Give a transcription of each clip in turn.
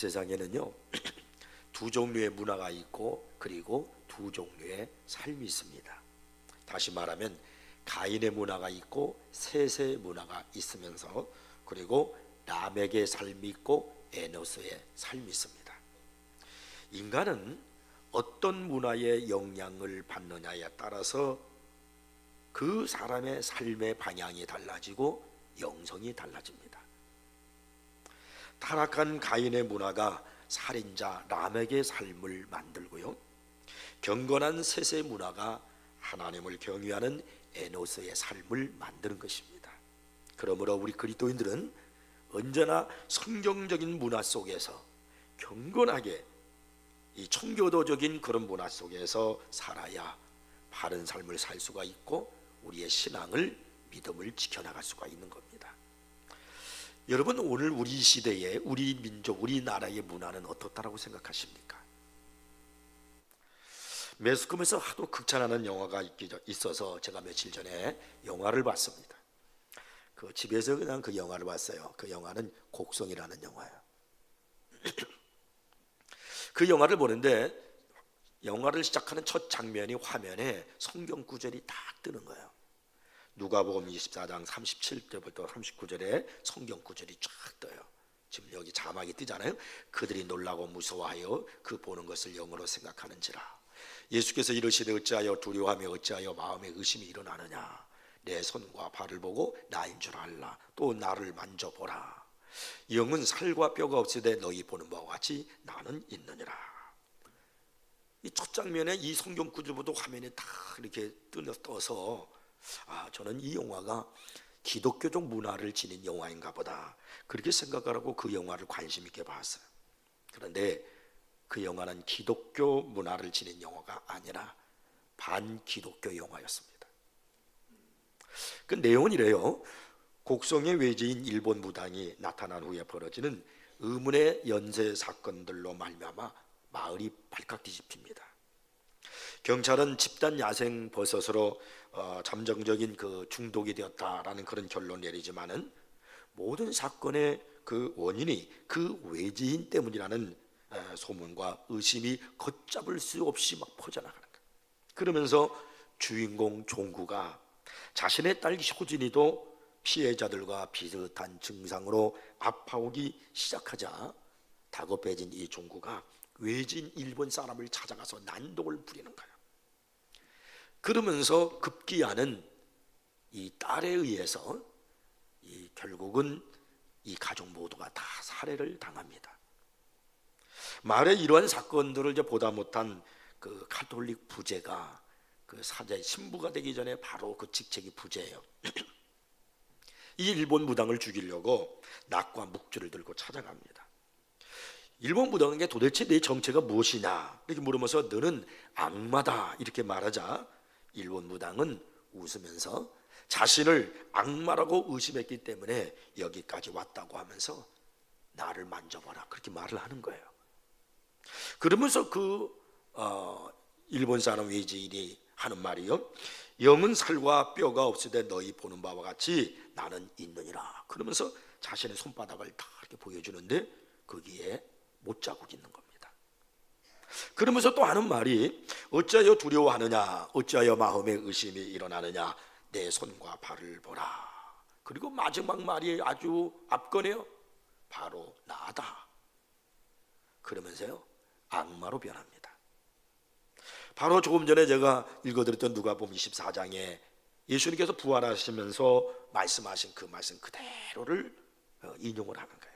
세상에는요 두 종류의 문화가 있고 그리고 두 종류의 삶이 있습니다. 다시 말하면 가인의 문화가 있고 셋의 문화가 있으면서 그리고 라멕의 삶이 있고 에노스의 삶이 있습니다. 인간은 어떤 문화의 영향을 받느냐에 따라서 그 사람의 삶의 방향이 달라지고 영성이 달라집니다. 타락한 가인의 문화가 살인자 라멕의 삶을 만들고요, 경건한 셋의 문화가 하나님을 경외하는 에노스의 삶을 만드는 것입니다. 그러므로 우리 그리스도인들은 언제나 성경적인 문화 속에서 경건하게 이 청교도적인 그런 문화 속에서 살아야 바른 삶을 살 수가 있고 우리의 신앙을 믿음을 지켜나갈 수가 있는 겁니다. 여러분, 오늘 우리 시대에 우리 민족, 우리나라의 문화는 어떻다라고 생각하십니까? 매스컴에서 하도 극찬하는 영화가 있어서 제가 며칠 전에 영화를 봤습니다. 그 집에서 그냥 그 영화를 봤어요. 그 영화는 곡성이라는 영화예요. 그 영화를 보는데 영화를 시작하는 첫 장면이 화면에 성경 구절이 딱 뜨는 거예요. 누가복음 24장 37절부터 39절에 성경 구절이 쫙 떠요. 지금 여기 자막이 뜨잖아요. 그들이 놀라고 무서워하여 그 보는 것을 영으로 생각하는지라. 예수께서 이르시되 어찌하여 두려워하며 어찌하여 마음에 의심이 일어나느냐. 내 손과 발을 보고 나인 줄 알라. 또 나를 만져보라. 영은 살과 뼈가 없으되 너희 보는 바와 같이 나는 있느니라. 이 첫 장면에 이 성경 구절부터 화면에 다 이렇게 떠서 저는 이 영화가 기독교적 문화를 지닌 영화인가 보다 그렇게 생각하고 그 영화를 관심 있게 봤어요. 그런데 그 영화는 기독교 문화를 지닌 영화가 아니라 반기독교 영화였습니다. 그 내용은 이래요. 곡성의 외지인 일본 무당이 나타난 후에 벌어지는 의문의 연쇄 사건들로 말미암아 마을이 발칵 뒤집힙니다. 경찰은 집단 야생 버섯으로 잠정적인 그 중독이 되었다라는 그런 결론을 내리지만은 모든 사건의 그 원인이 그 외지인 때문이라는 소문과 의심이 걷잡을 수 없이 막 퍼져나가는 거예요. 그러면서 주인공 종구가 자신의 딸 효진이도 피해자들과 비슷한 증상으로 아파오기 시작하자 다급해진 이 종구가 외진 일본 사람을 찾아가서 난동을 부리는 거예요. 그러면서 급기야는 이 딸에 의해서 결국은 이 가족 모두가 다 살해를 당합니다. 말에 이러한 사건들을 이제 보다 못한 그 가톨릭 부제가 그 사제 신부가 되기 전에 바로 그 직책이 부제예요. 이 일본 무당을 죽이려고 낙과 묵주를 들고 찾아갑니다. 일본 무당에게 도대체 내 정체가 무엇이냐 이렇게 물으면서 너는 악마다 이렇게 말하자 일본 무당은 웃으면서 자신을 악마라고 의심했기 때문에 여기까지 왔다고 하면서 나를 만져봐라 그렇게 말을 하는 거예요. 그러면서 그 일본 사람 외지인이 하는 말이요, 영은 살과 뼈가 없으되 너희 보는 바와 같이 나는 있느니라. 그러면서 자신의 손바닥을 다 이렇게 보여주는데 거기에 못자국이 있는 겁니다. 그러면서 또 하는 말이 어찌하여 두려워하느냐, 어찌하여 마음에 의심이 일어나느냐, 내 손과 발을 보라. 그리고 마지막 말이 아주 압권해요. 바로 나다. 그러면서요 악마로 변합니다. 바로 조금 전에 제가 읽어드렸던 누가복음 24장에 예수님께서 부활하시면서 말씀하신 그 말씀 그대로를 인용을 하는 거예요.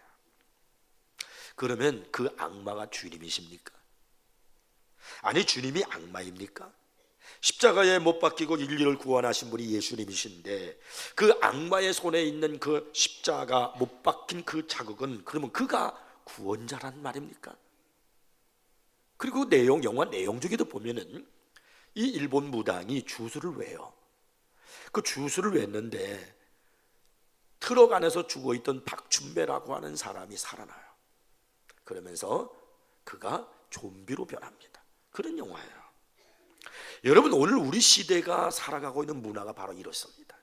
그러면 그 악마가 주님이십니까? 아니, 주님이 악마입니까? 십자가에 못 박히고 인류를 구원하신 분이 예수님이신데 그 악마의 손에 있는 그 십자가 못 박힌 그 자국은 그러면 그가 구원자란 말입니까? 그리고 영화 내용 중에도 보면은 이 일본 무당이 주술을 외요. 그 주술을 맸는데 트럭 안에서 죽어있던 박춘배라고 하는 사람이 살아나요. 그러면서 그가 좀비로 변합니다. 그런 영화예요. 여러분, 오늘 우리 시대가 살아가고 있는 문화가 바로 이렇습니다.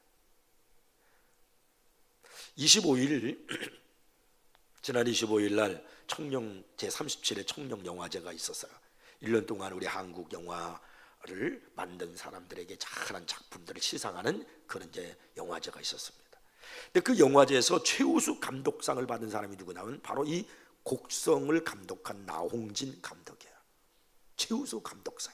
25일 지난 25일 날 청룡 제37회 청룡 영화제가 있었어요. 1년 동안 우리 한국 영화를 만든 사람들에게 잘한 작품들을 시상하는 그런 이제 영화제가 있었습니다. 근데 그 영화제에서 최우수 감독상을 받은 사람이 누구냐면 바로 이 곡성을 감독한 나홍진 감독이에요. 최우수 감독상.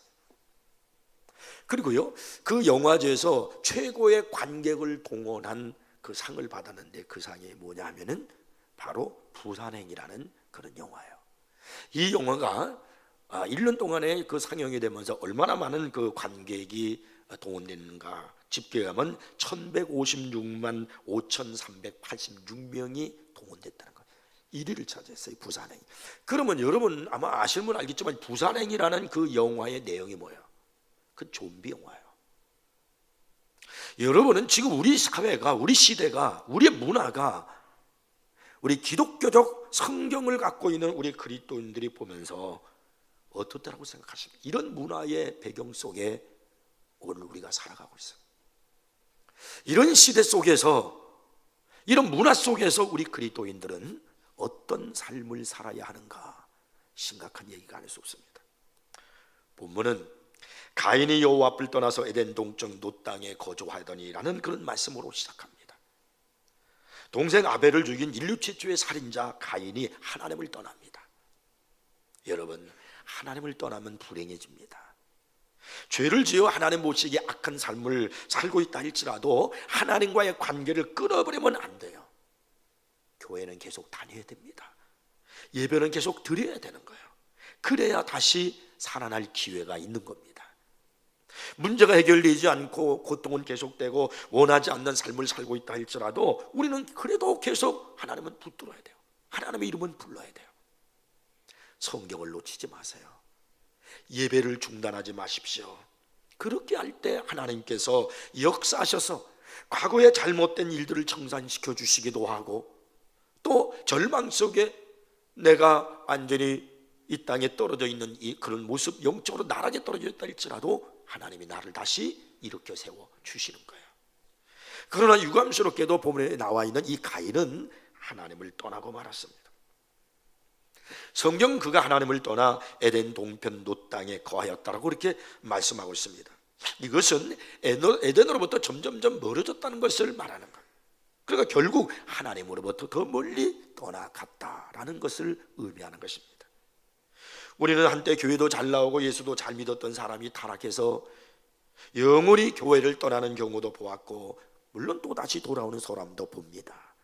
그리고요, 그 영화제에서 최고의 관객을 동원한 그 상을 받았는데 그 상이 뭐냐 하면은 바로 부산행이라는 그런 영화예요. 이 영화가 1년 동안에 그 상영이 되면서 얼마나 많은 그 관객이 동원됐는가 집계하면 1156만 5386명이 동원됐다는 거예요. 1위를 차지했어요, 부산행. 그러면 여러분 아마 아시는 분 알겠지만 부산행이라는 그 영화의 내용이 뭐예요? 그 좀비 영화예요. 여러분은 지금 우리 사회가, 우리 시대가, 우리의 문화가, 우리 기독교적 성경을 갖고 있는 우리 그리스도인들이 보면서 어떻다라고 생각하십니까? 이런 문화의 배경 속에 오늘 우리가 살아가고 있어요. 이런 시대 속에서, 이런 문화 속에서 우리 그리스도인들은 어떤 삶을 살아야 하는가 심각한 얘기가 아닐 수 없습니다. 본문은 가인이 여호와 앞을 떠나서 에덴 동쪽 놋 땅에 거주하더니라는 그런 말씀으로 시작합니다. 동생 아벨을 죽인 인류 최초의 살인자 가인이 하나님을 떠납니다. 여러분, 하나님을 떠나면 불행해집니다. 죄를 지어 하나님 모시기에 악한 삶을 살고 있다 할지라도 하나님과의 관계를 끊어버리면 안 돼요. 교회는 계속 다녀야 됩니다. 예배는 계속 드려야 되는 거예요. 그래야 다시 살아날 기회가 있는 겁니다. 문제가 해결되지 않고 고통은 계속되고 원하지 않는 삶을 살고 있다 할지라도 우리는 그래도 계속 하나님은 붙들어야 돼요. 하나님의 이름은 불러야 돼요. 성경을 놓치지 마세요. 예배를 중단하지 마십시오. 그렇게 할 때 하나님께서 역사하셔서 과거의 잘못된 일들을 청산시켜 주시기도 하고, 또 절망 속에 내가 완전히 이 땅에 떨어져 있는 이 그런 모습, 영적으로 나락에 떨어져 있다 할지라도 하나님이 나를 다시 일으켜 세워 주시는 거예요. 그러나 유감스럽게도 본문에 나와 있는 이 가인은 하나님을 떠나고 말았습니다. 성경 그가 하나님을 떠나 에덴 동편 놋 땅에 거하였다라고 그렇게 말씀하고 있습니다. 이것은 에덴으로부터 점점점 멀어졌다는 것을 말하는 거예요. 그러니까 결국 하나님으로부터 더 멀리 떠나갔다라는 것을 의미하는 것입니다. 우리는 한때 교회도 잘 나오고 예수도 잘 믿었던 사람이 타락해서 영원히 교회를 떠나는 경우도 보았고, 물론 또 다시 돌아오는 사람도 봅니다.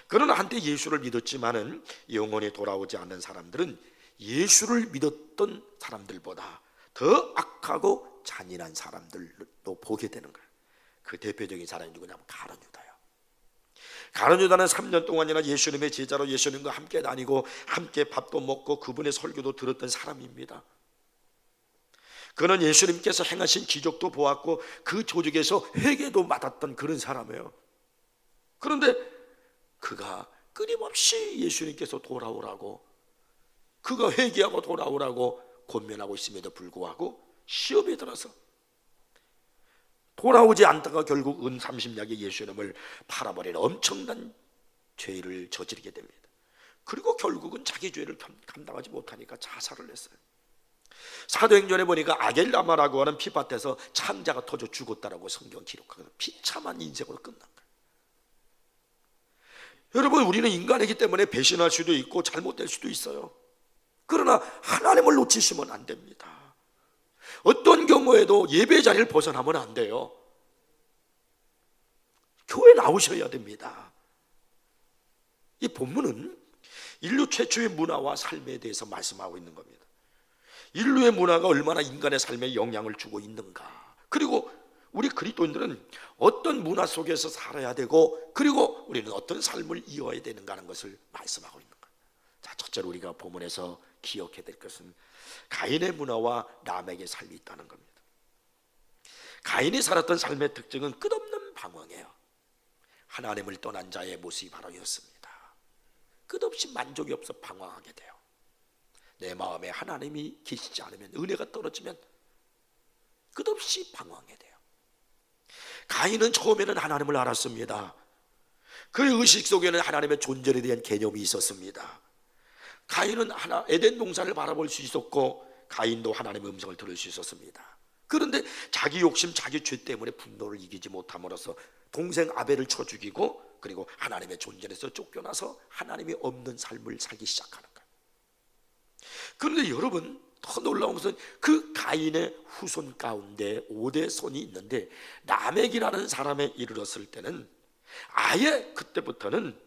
그러나 한때 예수를 믿었지만은 영원히 돌아오지 않는 사람들은 예수를 믿었던 사람들보다 더 악하고 잔인한 사람들도 보게 되는 거예요. 그 대표적인 사람이 누구냐면 가룟 유다예요. 가룟 유다는 3년 동안이나 예수님의 제자로 예수님과 함께 다니고 함께 밥도 먹고 그분의 설교도 들었던 사람입니다. 그는 예수님께서 행하신 기적도 보았고 그 조직에서 회개도 맡았던 그런 사람이에요. 그런데 그가 끊임없이 예수님께서 돌아오라고, 그가 회개하고 돌아오라고 권면하고 있음에도 불구하고 시험에 들어서 돌아오지 않다가 결국 은 30냥의 예수님을 팔아버린 엄청난 죄를 저지르게 됩니다. 그리고 결국은 자기 죄를 감당하지 못하니까 자살을 했어요. 사도행전에 보니까 아겔라마라고 하는 피밭에서 창자가 터져 죽었다라고 성경 기록하거든요. 비참한 인생으로 끝난 거예요. 여러분, 우리는 인간이기 때문에 배신할 수도 있고 잘못될 수도 있어요. 그러나 하나님을 놓치시면 안 됩니다. 어떤 경우에도 예배 자리를 벗어나면 안 돼요. 교회 나오셔야 됩니다. 이 본문은 인류 최초의 문화와 삶에 대해서 말씀하고 있는 겁니다. 인류의 문화가 얼마나 인간의 삶에 영향을 주고 있는가, 그리고 우리 그리스도인들은 어떤 문화 속에서 살아야 되고, 그리고 우리는 어떤 삶을 이어야 되는가 하는 것을 말씀하고 있는 거예요. 자, 첫째로 우리가 본문에서 기억해야 될 것은 가인의 문화와 라멕의 삶이 있다는 겁니다. 가인이 살았던 삶의 특징은 끝없는 방황이에요. 하나님을 떠난 자의 모습이 바로 이었습니다. 끝없이 만족이 없어 방황하게 돼요. 내 마음에 하나님이 계시지 않으면, 은혜가 떨어지면 끝없이 방황하게 돼요. 가인은 처음에는 하나님을 알았습니다. 그의 의식 속에는 하나님의 존재에 대한 개념이 있었습니다. 가인은 에덴 동산을 바라볼 수 있었고 가인도 하나님의 음성을 들을 수 있었습니다. 그런데 자기 욕심, 자기 죄 때문에 분노를 이기지 못함으로써 동생 아벨을 쳐 죽이고, 그리고 하나님의 존재에서 쫓겨나서 하나님이 없는 삶을 살기 시작하는 거예요. 그런데 여러분, 더 놀라운 것은 그 가인의 후손 가운데 5대 손이 있는데 라멕이라는 사람에 이르렀을 때는 아예 그때부터는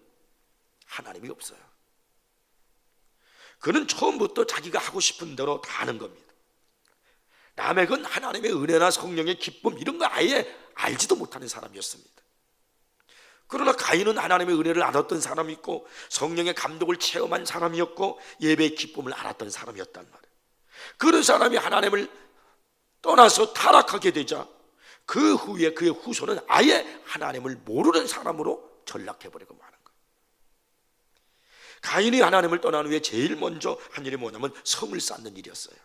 하나님이 없어요. 그는 처음부터 자기가 하고 싶은 대로 다 하는 겁니다. 라멕은 하나님의 은혜나 성령의 기쁨 이런 거 아예 알지도 못하는 사람이었습니다. 그러나 가인은 하나님의 은혜를 알았던 사람이었고 성령의 감독을 체험한 사람이었고 예배의 기쁨을 알았던 사람이었단 말이에요. 그런 사람이 하나님을 떠나서 타락하게 되자 그 후에 그의 후손은 아예 하나님을 모르는 사람으로 전락해버리고 마는 거예요. 가인이 하나님을 떠난 후에 제일 먼저 한 일이 뭐냐면 성을 쌓는 일이었어요.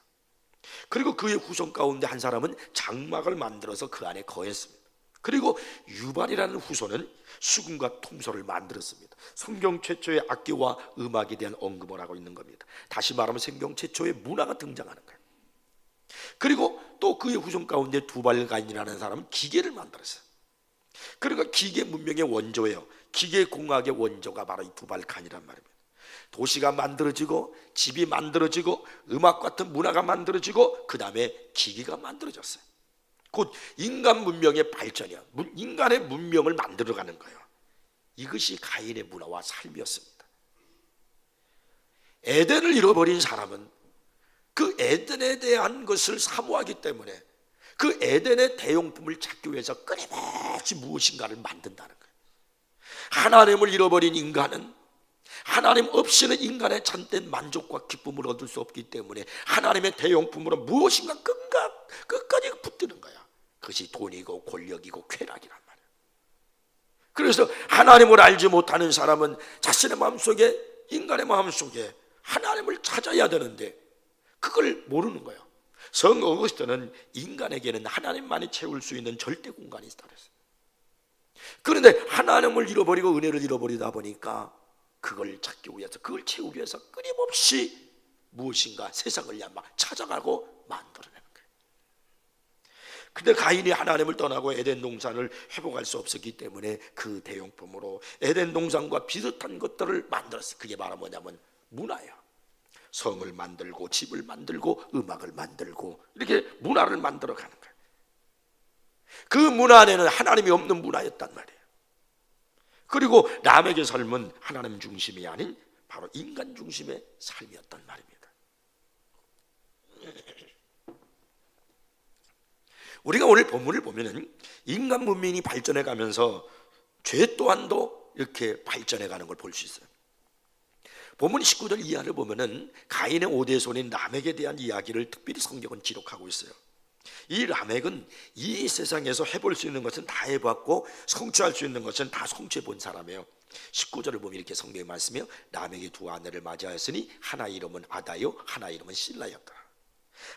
그리고 그의 후손 가운데 한 사람은 장막을 만들어서 그 안에 거했습니다. 그리고 유발이라는 후손은 수금과 통소를 만들었습니다. 성경 최초의 악기와 음악에 대한 언급을 하고 있는 겁니다. 다시 말하면 성경 최초의 문화가 등장하는 거예요. 그리고 또 그의 후손 가운데 두발가인이라는 사람은 기계를 만들었어요. 그러니까 기계 문명의 원조예요. 기계 공학의 원조가 바로 이 두발가인이란 말입니다. 도시가 만들어지고 집이 만들어지고 음악 같은 문화가 만들어지고 그 다음에 기계가 만들어졌어요. 곧 인간 문명의 발전이야. 인간의 문명을 만들어가는 거예요. 이것이 가인의 문화와 삶이었습니다. 에덴을 잃어버린 사람은 그 에덴에 대한 것을 사모하기 때문에 그 에덴의 대용품을 찾기 위해서 끊임없이 무엇인가를 만든다는 거예요. 하나님을 잃어버린 인간은 하나님 없이는 인간의 참된 만족과 기쁨을 얻을 수 없기 때문에 하나님의 대용품으로 무엇인가 끝까지 붙드는 거야. 그것이 돈이고 권력이고 쾌락이란 말이야. 그래서 하나님을 알지 못하는 사람은 자신의 마음속에, 인간의 마음속에 하나님을 찾아야 되는데 그걸 모르는 거예요. 성 어거스틴은 인간에게는 하나님만이 채울 수 있는 절대 공간이 있다 그랬어요. 그런데 하나님을 잃어버리고 은혜를 잃어버리다 보니까 그걸 찾기 위해서, 그걸 채우기 위해서 끊임없이 무엇인가 세상을 찾아가고 만들어내는 거예요. 근데 가인이 하나님을 떠나고 에덴 동산을 회복할 수 없었기 때문에 그 대용품으로 에덴 동산과 비슷한 것들을 만들었어요. 그게 바로 뭐냐면 문화예요. 성을 만들고 집을 만들고 음악을 만들고 이렇게 문화를 만들어 가는 거예요. 그 문화 안에는 하나님이 없는 문화였단 말이에요. 그리고 라멕의 삶은 하나님 중심이 아닌 바로 인간 중심의 삶이었단 말입니다. 우리가 오늘 본문을 보면은 인간 문명이 발전해 가면서 죄 또한도 이렇게 발전해 가는 걸 볼 수 있어요. 본문 19절 이하를 보면은 가인의 5대 손인 라멕에 대한 이야기를 특별히 성경은 기록하고 있어요. 이 라멕은 이 세상에서 해볼 수 있는 것은 다 해봤고 성취할 수 있는 것은 다 성취해 본 사람이에요. 19절을 보면 이렇게 성경이 말씀해요. 라멕이 두 아내를 맞이하였으니 하나 이름은 아다요 하나 이름은 실라였다.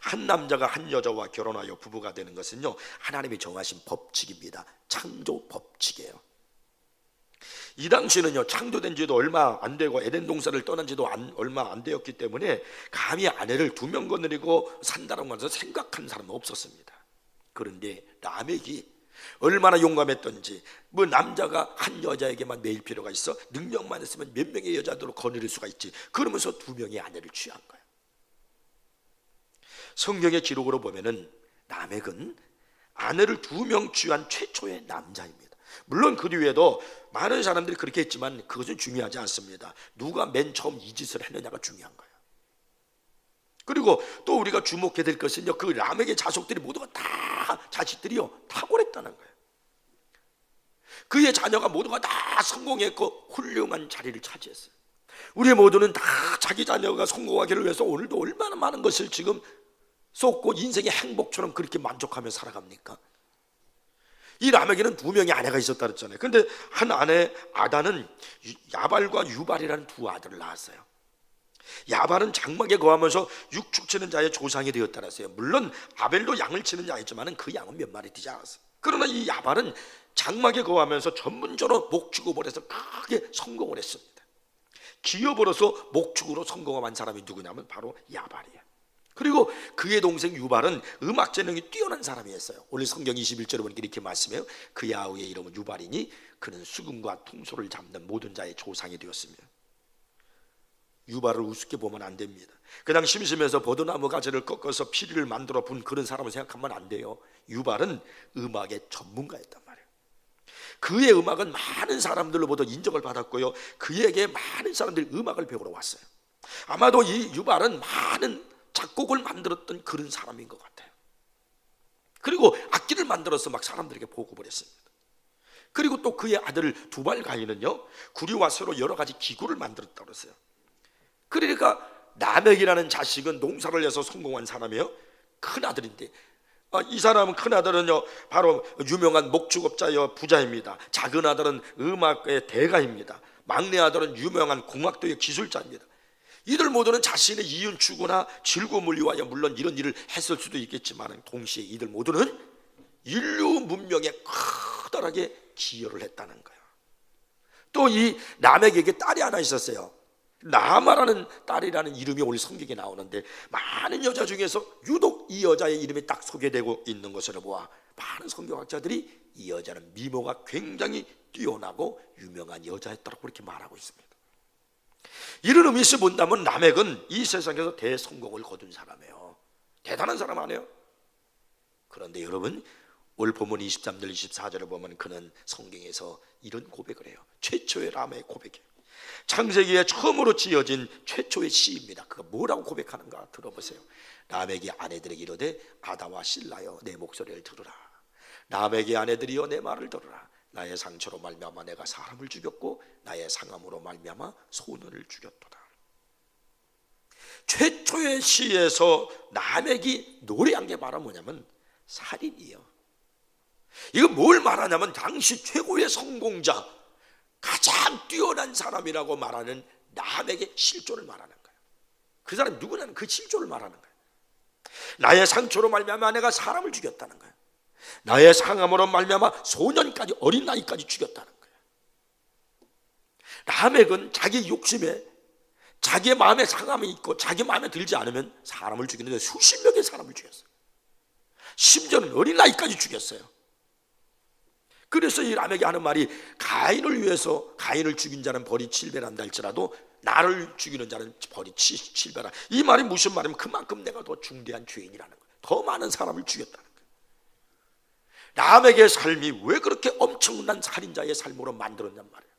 한 남자가 한 여자와 결혼하여 부부가 되는 것은요 하나님이 정하신 법칙입니다. 창조 법칙이에요. 이 당시는요 창조된 지도 얼마 안 되고 에덴 동산을 떠난 지도 얼마 안 되었기 때문에 감히 아내를 2명 거느리고 산다는 것을 생각한 사람은 없었습니다. 그런데 라멕이 얼마나 용감했던지, 뭐 남자가 한 여자에게만 매일 필요가 있어 능력만 있으면 몇 명의 여자들로 거느릴 수가 있지, 그러면서 2명의 아내를 취한 거예요. 성경의 기록으로 보면은 라멕은 아내를 2명 취한 최초의 남자입니다. 물론 그 뒤에도 많은 사람들이 그렇게 했지만 그것은 중요하지 않습니다. 누가 맨 처음 이 짓을 했느냐가 중요한 거예요. 그리고 또 우리가 주목해야 될 것은요 그 라멕의 자손들이 모두가 다 자식들이요 탁월했다는 거예요. 그의 자녀가 모두가 다 성공했고 훌륭한 자리를 차지했어요. 우리 모두는 다 자기 자녀가 성공하기를 위해서 오늘도 얼마나 많은 것을 지금 쏟고 인생의 행복처럼 그렇게 만족하며 살아갑니까? 이 라멕에는 2명의 아내가 있었다 그랬잖아요. 그런데 한 아내 아다는 야발과 유발이라는 2 아들을 낳았어요. 야발은 장막에 거하면서 육축 치는 자의 조상이 되었다 그랬어요. 물론 아벨도 양을 치는 자였지만 그 양은 몇 마리 되지 않았어요. 그러나 이 야발은 장막에 거하면서 전문적으로 목축업을 해서 크게 성공을 했습니다. 기업으로서 목축으로 성공한 사람이 누구냐면 바로 야발이에요. 그리고 그의 동생 유발은 음악 재능이 뛰어난 사람이었어요. 오늘 성경 21절에 보니까 이렇게 말씀해요. 그 야후의 이름은 유발이니 그는 수금과 퉁소를 잡는 모든 자의 조상이 되었으며. 유발을 우습게 보면 안 됩니다. 그냥 심심해서 버드나무 가지를 꺾어서 피리를 만들어 분 그런 사람을 생각하면 안 돼요. 유발은 음악의 전문가였단 말이에요. 그의 음악은 많은 사람들로부터 인정을 받았고요, 그에게 많은 사람들이 음악을 배우러 왔어요. 아마도 이 유발은 많은 작곡을 만들었던 그런 사람인 것 같아요. 그리고 악기를 만들어서 막 사람들에게 보급을 했습니다. 그리고 또 그의 아들 두발 가인은요, 구리와 쇠로 여러 가지 기구를 만들었다고 그랬어요. 그러니까 라멕이라는 자식은 농사를 해서 성공한 사람이에요. 큰 아들인데, 이 사람은 큰 아들은요 바로 유명한 목축업자여 부자입니다. 작은 아들은 음악의 대가입니다. 막내 아들은 유명한 공학도의 기술자입니다. 이들 모두는 자신의 이윤 추구나 즐거움을 위하여 물론 이런 일을 했을 수도 있겠지만, 동시에 이들 모두는 인류 문명에 커다랗게 기여를 했다는 거예요. 또 이 라멕에게 딸이 하나 있었어요. 나아마라는 딸이라는 이름이 오늘 성경에 나오는데, 많은 여자 중에서 유독 이 여자의 이름이 딱 소개되고 있는 것을 보아 많은 성경학자들이 이 여자는 미모가 굉장히 뛰어나고 유명한 여자였다고 그렇게 말하고 있습니다. 이런 의미에서 본다면 라멕은 이 세상에서 대성공을 거둔 사람이에요. 대단한 사람 아니에요? 그런데 여러분, 오늘 본문 23절 24절을 보면 그는 성경에서 이런 고백을 해요. 최초의 라멕의 고백이에요. 창세기에 처음으로 지어진 최초의 시입니다. 그가 뭐라고 고백하는가 들어보세요. 라멕이 아내들에게 이르되 아다와 실라여 내 목소리를 들으라. 라멕의 아내들이여 내 말을 들으라. 나의 상처로 말미암아 내가 사람을 죽였고 나의 상함으로 말미암아 소년을 죽였도다. 최초의 시에서 라멕이 노래한 게 바로 뭐냐면 살인이에요. 이거 뭘 말하냐면 당시 최고의 성공자, 가장 뛰어난 사람이라고 말하는 라멕의 실존을 말하는 거예요. 그 사람이 누구냐면 그 실존을 말하는 거예요. 나의 상처로 말미암아 내가 사람을 죽였다는 거예요. 나의 상함으로 말미암아 소년까지, 어린 나이까지 죽였다는 거예요. 라멕은 자기 욕심에, 자기의 마음에 상함이 있고 자기 마음에 들지 않으면 사람을 죽이는데 수십 명의 사람을 죽였어요. 심지어는 어린 나이까지 죽였어요. 그래서 이 라멕이 하는 말이, 가인을 위해서 가인을 죽인 자는 벌이 7배란다 할지라도 나를 죽이는 자는 벌이 7배라. 이 말이 무슨 말이냐면 그만큼 내가 더 중대한 죄인이라는 거예요. 더 많은 사람을 죽였다는 거예요. 라멕의 삶이 왜 그렇게 엄청난 살인자의 삶으로 만들었냔 말이에요.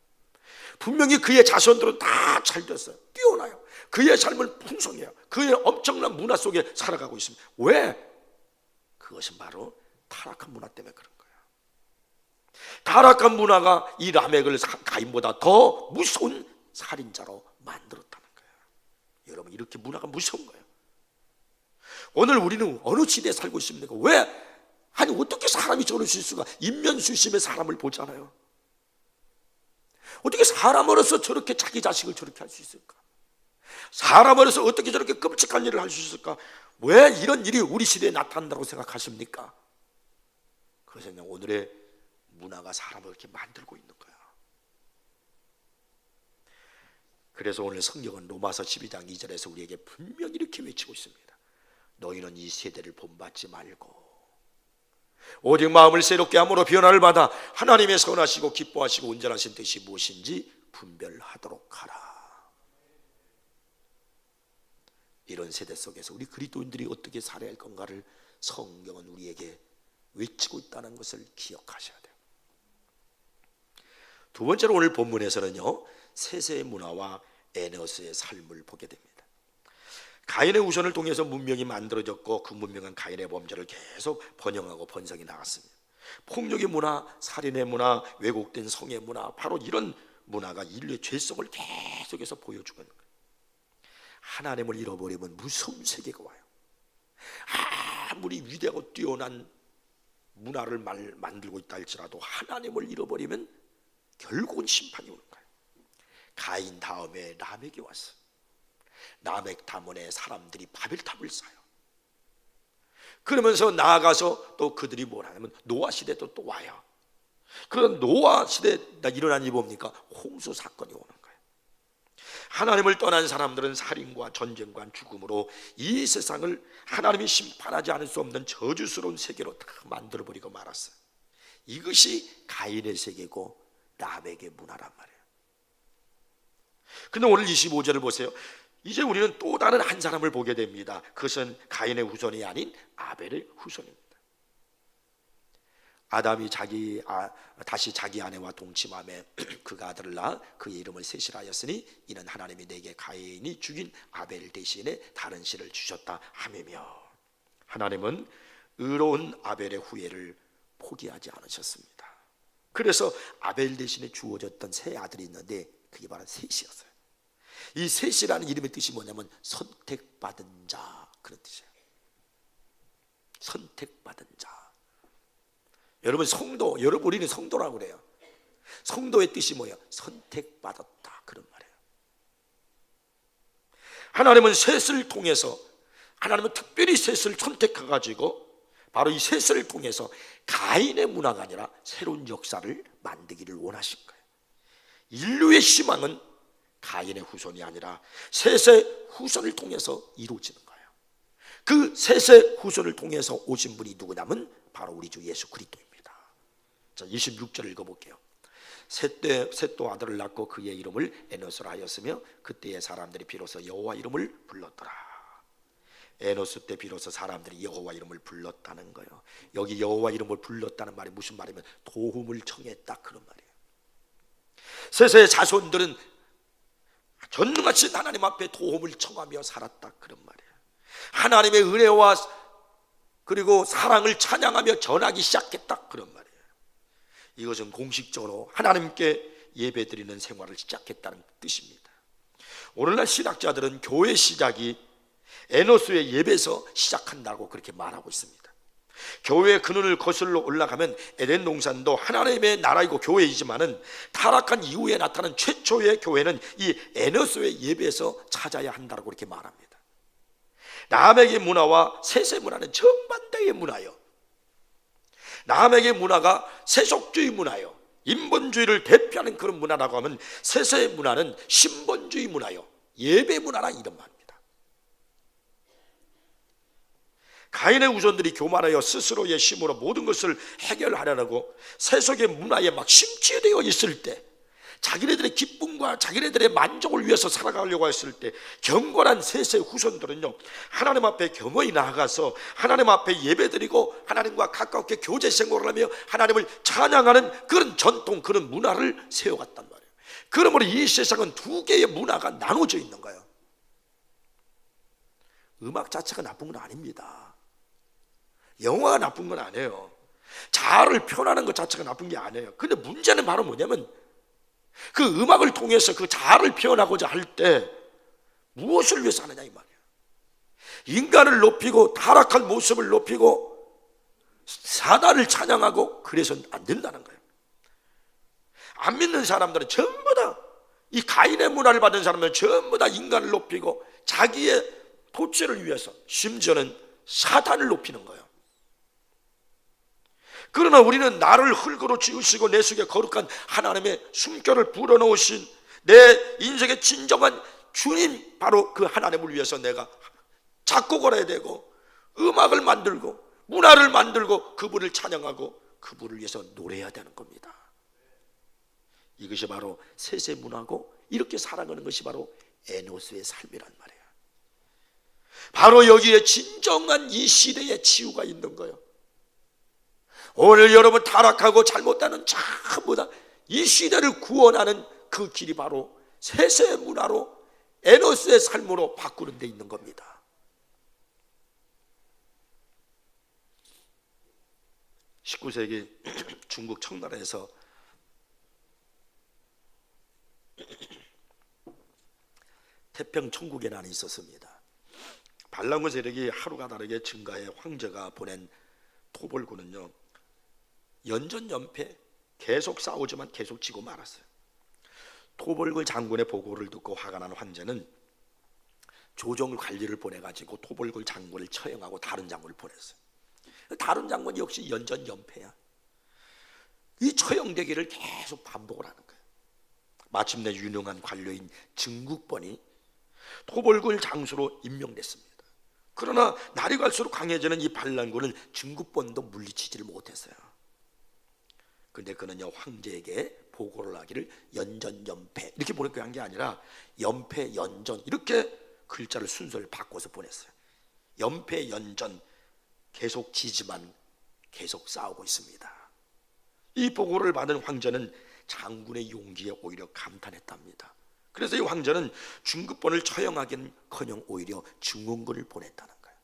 분명히 그의 자손들은 다 잘 됐어요. 뛰어나요. 그의 삶은 풍성해요. 그의 엄청난 문화 속에 살아가고 있습니다. 왜? 그것은 바로 타락한 문화 때문에 그런 거예요. 타락한 문화가 이 라멕을 가인보다 더 무서운 살인자로 만들었다는 거예요. 여러분, 이렇게 문화가 무서운 거예요. 오늘 우리는 어느 시대에 살고 있습니까? 왜? 아니, 어떻게 사람이 저럴 수 있을까? 인면수심에 사람을 보잖아요. 어떻게 사람으로서 저렇게 자기 자식을 저렇게 할 수 있을까? 사람으로서 어떻게 저렇게 끔찍한 일을 할 수 있을까? 왜 이런 일이 우리 시대에 나타난다고 생각하십니까? 그것은 오늘의 문화가 사람을 이렇게 만들고 있는 거야. 그래서 오늘 성경은 로마서 12장 2절에서 우리에게 분명히 이렇게 외치고 있습니다. 너희는 이 세대를 본받지 말고 오직 마음을 새롭게 함으로 변화를 받아 하나님의 선하시고 기뻐하시고 온전하신 뜻이 무엇인지 분별하도록 하라. 이런 세대 속에서 우리 그리스도인들이 어떻게 살아야 할 건가를 성경은 우리에게 외치고 있다는 것을 기억하셔야 돼요. 두 번째로 오늘 본문에서는요, 세세의 문화와 에너스의 삶을 보게 됩니다. 가인의 우선을 통해서 문명이 만들어졌고 그 문명은 가인의 범죄를 계속 번영하고 번성이 나갔습니다. 폭력의 문화, 살인의 문화, 왜곡된 성의 문화, 바로 이런 문화가 인류의 죄성을 계속해서 보여주고 있는 거예요. 하나님을 잃어버리면 무서운 세계가 와요. 아무리 위대하고 뛰어난 문화를 만들고 있다 할지라도 하나님을 잃어버리면 결국은 심판이 오는 거예요. 가인 다음에 라멕이 왔어요. 라멕 다문에 사람들이 바벨탑을 쌓아요. 그러면서 나아가서 또 그들이 뭘 하냐면 노아 시대도 또 와요. 그런 노아 시대에 일어난 일이 뭡니까? 홍수 사건이 오는 거예요. 하나님을 떠난 사람들은 살인과 전쟁과 죽음으로 이 세상을 하나님이 심판하지 않을 수 없는 저주스러운 세계로 다 만들어버리고 말았어요. 이것이 가인의 세계고 라멕의 문화란 말이에요. 근데 오늘 25절을 보세요. 이제 우리는 또 다른 한 사람을 보게 됩니다. 그것은 가인의 후손이 아닌 아벨의 후손입니다. 아담이 다시 자기 아내와 동침하며 그가 아들을 낳아 그의 이름을 셋이라 하였으니 이는 하나님이 내게 가인이 죽인 아벨 대신에 다른 씨를 주셨다 하매며, 하나님은 의로운 아벨의 후예를 포기하지 않으셨습니다. 그래서 아벨 대신에 주어졌던 세 아들이 있는데 그게 바로 셋이었어요. 이 셋이라는 이름의 뜻이 뭐냐면 선택받은 자, 그런 뜻이에요. 선택받은 자. 여러분 성도, 여러분 우리는 성도라고 그래요. 성도의 뜻이 뭐예요? 선택받았다, 그런 말이에요. 하나님은 셋을 통해서, 하나님은 특별히 셋을 선택해가지고 바로 이 셋을 통해서 가인의 문화가 아니라 새로운 역사를 만들기를 원하신 거예요. 인류의 희망은 가인의 후손이 아니라 셋의 후손을 통해서 이루어지는 거예요. 그 셋의 후손을 통해서 오신 분이 누구냐면 바로 우리 주 예수 그리스도입니다. 자, 26절 읽어볼게요. 셋도 아들을 낳고 그의 이름을 에노스라 하였으며 그때의 사람들이 비로소 여호와 이름을 불렀더라. 에노스 때 비로소 사람들이 여호와 이름을 불렀다는 거예요. 여기 여호와 이름을 불렀다는 말이 무슨 말이면 도움을 청했다, 그런 말이에요. 셋의 자손들은 전능하신 하나님 앞에 도움을 청하며 살았다, 그런 말이에요. 하나님의 은혜와 그리고 사랑을 찬양하며 전하기 시작했다, 그런 말이에요. 이것은 공식적으로 하나님께 예배드리는 생활을 시작했다는 뜻입니다. 오늘날 신학자들은 교회 시작이 에노스의 예배에서 시작한다고 그렇게 말하고 있습니다. 교회의 근원을 거슬러 올라가면 에덴 동산도 하나님의 나라이고 교회이지만은 타락한 이후에 나타난 최초의 교회는 이 에노스의 예배에서 찾아야 한다고 그렇게 말합니다. 라멕의 문화와 셋의 문화는 정반대의 문화예요. 라멕의 문화가 세속주의 문화예요. 인본주의를 대표하는 그런 문화라고 하면 셋의 문화는 신본주의 문화예요. 예배 문화라 이런 말입니다. 가인의 후손들이 교만하여 스스로의 힘으로 모든 것을 해결하려고 세속의 문화에 막 심취되어 있을 때, 자기네들의 기쁨과 자기네들의 만족을 위해서 살아가려고 했을 때 경건한 셋의 후손들은요, 하나님 앞에 겸허히 나아가서 하나님 앞에 예배드리고 하나님과 가깝게 교제 생활을 하며 하나님을 찬양하는 그런 전통, 그런 문화를 세워갔단 말이에요. 그러므로 이 세상은 두 개의 문화가 나눠져 있는 거예요. 음악 자체가 나쁜 건 아닙니다. 영화가 나쁜 건 아니에요. 자아를 표현하는 것 자체가 나쁜 게 아니에요. 근데 문제는 바로 뭐냐면 그 음악을 통해서 그 자아를 표현하고자 할 때 무엇을 위해서 하느냐 이 말이에요. 인간을 높이고 타락한 모습을 높이고 사단을 찬양하고 그래서는 안 된다는 거예요. 안 믿는 사람들은 전부 다, 이 가인의 문화를 받은 사람들은 전부 다 인간을 높이고 자기의 도취를 위해서 심지어는 사단을 높이는 거예요. 그러나 우리는 나를 흙으로 지으시고 내 속에 거룩한 하나님의 숨결을 불어넣으신 내 인생의 진정한 주님, 바로 그 하나님을 위해서 내가 작곡을 해야 되고 음악을 만들고 문화를 만들고 그분을 찬양하고 그분을 위해서 노래해야 되는 겁니다. 이것이 바로 셋의 문화고 이렇게 살아가는 것이 바로 에노스의 삶이란 말이에요. 바로 여기에 진정한 이 시대의 치유가 있는 거예요. 오늘 여러분 타락하고 잘못하는 전부 다 이 시대를 구원하는 그 길이 바로 셋의 문화로 에노스의 삶으로 바꾸는 데 있는 겁니다. (19세기) 중국 청나라에서 태평천국이라는 한이 있었습니다. 반란군 세력이 하루가 다르게 증가해 황제가 보낸 토벌군은요, 연전연패, 계속 싸우지만 계속 지고 말았어요. 토벌군 장군의 보고를 듣고 화가 난 황제는 조정 관리를 보내가지고 토벌군 장군을 처형하고 다른 장군을 보냈어요. 다른 장군 역시 연전연패야. 이 처형되기를 계속 반복을 하는 거예요. 마침내 유능한 관료인 증국본이 토벌굴 장수로 임명됐습니다. 그러나 날이 갈수록 강해지는 이 반란군을 증국본도 물리치지를 못했어요. 그런데 그는요, 황제에게 보고를 하기를 연전연패 이렇게 보내고 한 게 아니라 연패 연전 이렇게 글자를 순서를 바꿔서 보냈어요. 연패 연전, 계속 지지만 계속 싸우고 있습니다. 이 보고를 받은 황제는 장군의 용기에 오히려 감탄했답니다. 그래서 이 황제는 증국본을 처형하기는커녕 오히려 증원군을 보냈다는 거예요.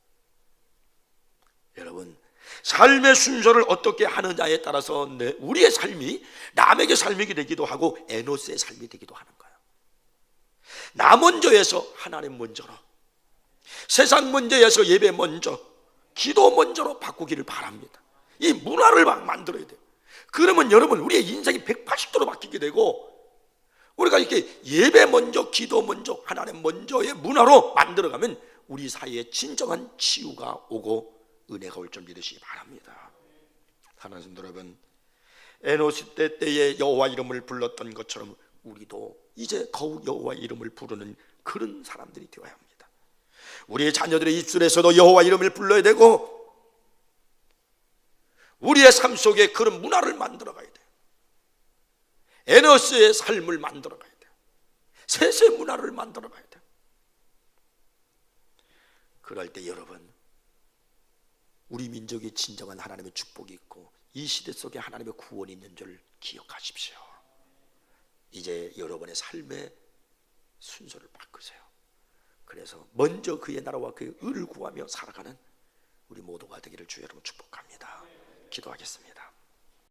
여러분, 삶의 순서를 어떻게 하느냐에 따라서 우리의 삶이 남에게 삶이 되기도 하고 에노스의 삶이 되기도 하는 거예요. 나 먼저에서 하나님 먼저로, 세상 먼저에서 예배 먼저, 기도 먼저로 바꾸기를 바랍니다. 이 문화를 막 만들어야 돼요. 그러면 여러분, 우리의 인생이 180도로 바뀌게 되고, 우리가 이렇게 예배 먼저, 기도 먼저, 하나님 먼저의 문화로 만들어가면 우리 사이에 진정한 치유가 오고 은혜가 올 줄 믿으시기 바랍니다. 사랑하는 성도 여러분, 에노스 때에 여호와 이름을 불렀던 것처럼 우리도 이제 거룩 여호와 이름을 부르는 그런 사람들이 되어야 합니다. 우리의 자녀들의 입술에서도 여호와 이름을 불러야 되고, 우리의 삶 속에 그런 문화를 만들어 가야 돼요. 에노스의 삶을 만들어 가야 돼요. 셋의 문화를 만들어 가야 돼요. 그럴 때 여러분, 우리 민족이 진정한 하나님의 축복이 있고 이 시대 속에 하나님의 구원이 있는 줄 기억하십시오. 이제 여러분의 삶의 순서를 바꾸세요. 그래서 먼저 그의 나라와 그의 의를 구하며 살아가는 우리 모두가 되기를 주의 이름으로 축복합니다. 기도하겠습니다.